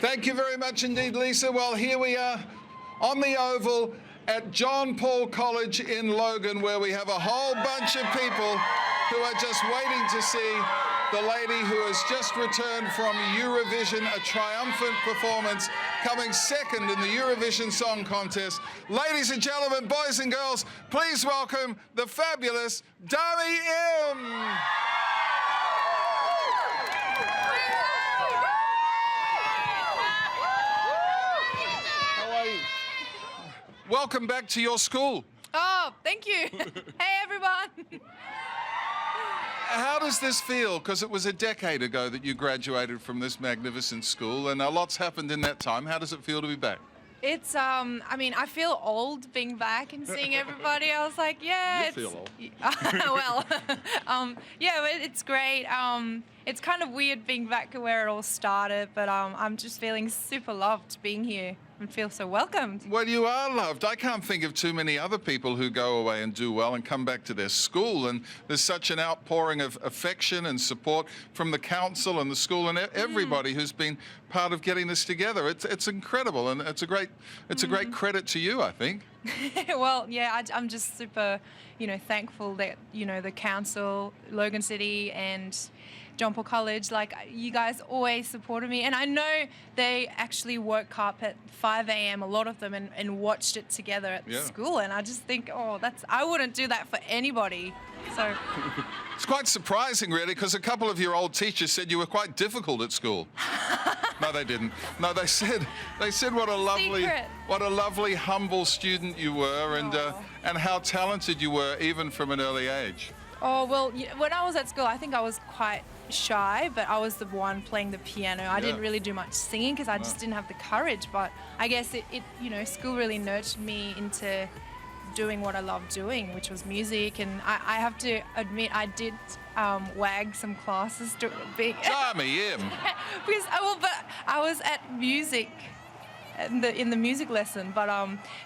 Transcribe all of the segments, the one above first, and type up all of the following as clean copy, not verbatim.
Thank you very much indeed, Lisa. Well, here we are on the Oval at John Paul College in Logan, where we have a whole bunch of people who are just waiting to see the lady who has just returned from Eurovision, a triumphant performance, coming second in the Eurovision Song Contest. Ladies and gentlemen, boys and girls, please welcome the fabulous Dami M. Welcome back to your school. Oh, thank you. Hey, everyone. How does this feel? Because it was a decade ago that you graduated from this magnificent school, and a lot's happened in that time. How does it feel to be back? It's, I mean, I feel old being back and seeing everybody. I was like, yeah. You feel old. Well, yeah, it's great. It's kind of weird being back where it all started, but I'm just feeling super loved being here and feel so welcomed. Well, you are loved. I can't think of too many other people who go away and do well and come back to their school, and there's such an outpouring of affection and support from the council and the school and everybody who's been part of getting this together. It's incredible, and it's a great credit to you, I think. Well, yeah, I'm just super, thankful that, the council, Logan City and John Paul College, like, you guys always supported me. And I know they actually woke up at 5 a.m., a lot of them, and watched it together at the school. And I just think, I wouldn't do that for anybody. So it's quite surprising, really, because a couple of your old teachers said you were quite difficult at school. No, they didn't. No, they said what a lovely, humble student you were, and how talented you were, even from an early age. Oh, well, when I was at school, I think I was quite shy, but I was the one playing the piano. I didn't really do much singing because I just didn't have the courage, but I guess it school really nurtured me into doing what I love doing, which was music. And I have to admit, I did wag some classes to be Dami, because but I was at music in the music lesson, but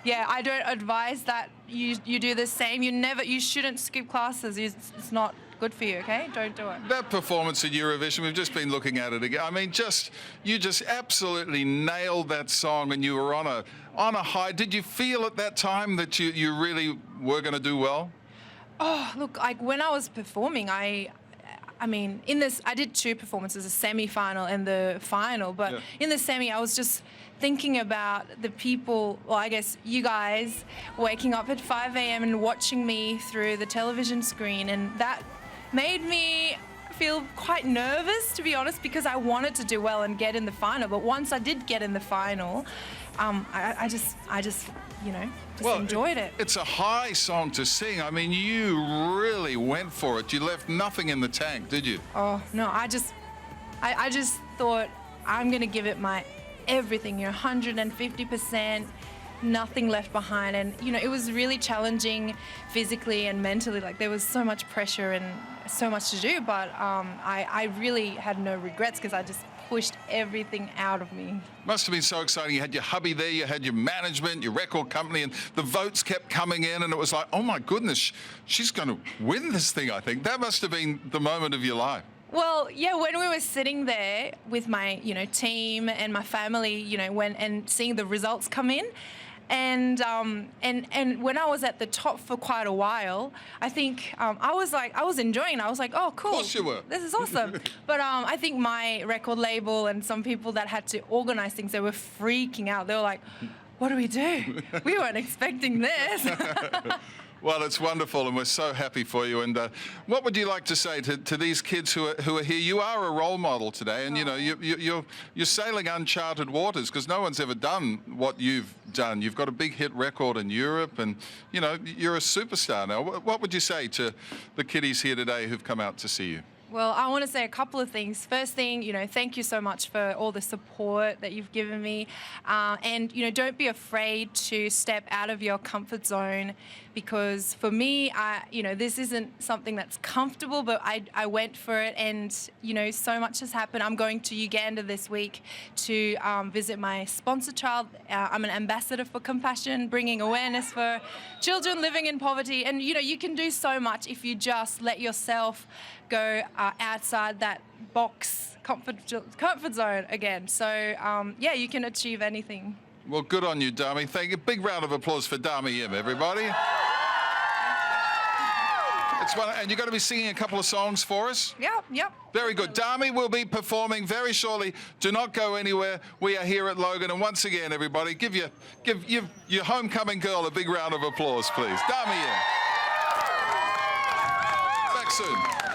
yeah, I don't advise that you do the same. You shouldn't skip classes. It's not good for you. Okay, don't do it. That performance at Eurovision, we've just been looking at it again. I mean, you just absolutely nailed that song, and you were on a high. Did you feel at that time that you really were going to do well? Oh, look, like when I was performing, I mean, I did two performances, a semi-final and the final, but in the semi, I was just thinking about the people, well, I guess you guys, waking up at 5 a.m. and watching me through the television screen, and that made me feel quite nervous, to be honest, because I wanted to do well and get in the final. But once I did get in the final, I just enjoyed it. It's a high song to sing. I mean, you really went for it. You left nothing in the tank, did you? Oh, no, I just thought I'm going to give it my everything, 150%, nothing left behind. And, it was really challenging physically and mentally. Like, there was so much pressure and so much to do, but I really had no regrets because I just pushed everything out of me. Must have been so exciting. You had your hubby there, you had your management, your record company, and the votes kept coming in, and it was like, oh my goodness, she's going to win this thing, I think. That must have been the moment of your life. Well, yeah, when we were sitting there with my, team and my family, and seeing the results come in, and when I was at the top for quite a while, I think I was enjoying it. I was like, oh, cool. Of course you were. This is awesome. But I think my record label and some people that had to organize things, they were freaking out. They were like, what do? We weren't expecting this. Well, it's wonderful, and we're so happy for you. And what would you like to say to these kids who are here? You are a role model today, and you're sailing uncharted waters because no one's ever done what you've done. You've got a big hit record in Europe, and you're a superstar now. What would you say to the kiddies here today who've come out to see you? Well, I want to say a couple of things. First thing, thank you so much for all the support that you've given me. And, don't be afraid to step out of your comfort zone, because for me, this isn't something that's comfortable, but I went for it, and, so much has happened. I'm going to Uganda this week to visit my sponsor child. I'm an ambassador for compassion, bringing awareness for children living in poverty. And, you can do so much if you just let yourself go outside that box comfort zone again. So yeah, you can achieve anything. Well, good on you, Dami. Thank you. Big round of applause for Dami, everybody. It's one, and you're going to be singing a couple of songs for us? Yep. Very good. Dami will be performing very shortly. Do not go anywhere. We are here at Logan. And once again, everybody, give your homecoming girl a big round of applause, please. Dami in. Back soon.